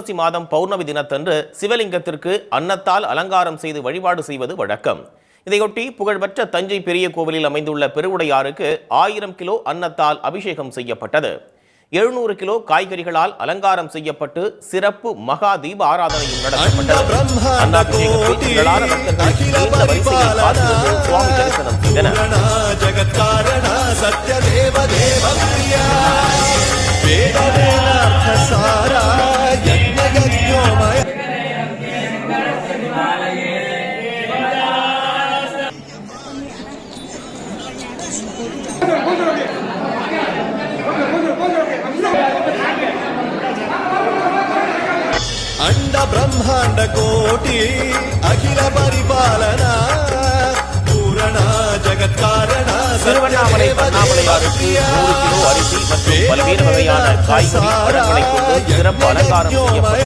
ஐப்பசி மாதம் பௌர்ணமி தினத்தன்று சிவலிங்கத்திற்கு அன்னத்தால் அலங்காரம் செய்து வழிபாடு செய்வது வழக்கம். இதையொட்டி புகழ்பெற்ற தஞ்சை பெரிய கோவிலில் அமைந்துள்ள பெருவுடையாருக்கு 1000 கிலோ அன்னத்தால் அபிஷேகம் செய்யப்பட்டது. 700 கிலோ காய்கறிகளால் அலங்காரம் செய்யப்பட்டு சிறப்பு மகா தீப ஆராதனையும் நடத்தப்பட்டது. அன்னாபிஷேகத்தில் திரளான பக்தர்கள் நீண்ட வரிசையில் காத்திருந்து சுவாமி தரிசனம் செய்தனர். अंड ब्रह्मांड कोटि अखिल परिपालना पूर्ण जगत्कारण திருவண்ணாமலை அண்ணாமலையாருக்கு 100 கிலோ அரிசி மற்றும் பல்வேறு வகையான காய்கறி பழங்களை கொண்டு சிறப்பு அலங்காரம் செய்யப்பட்டது.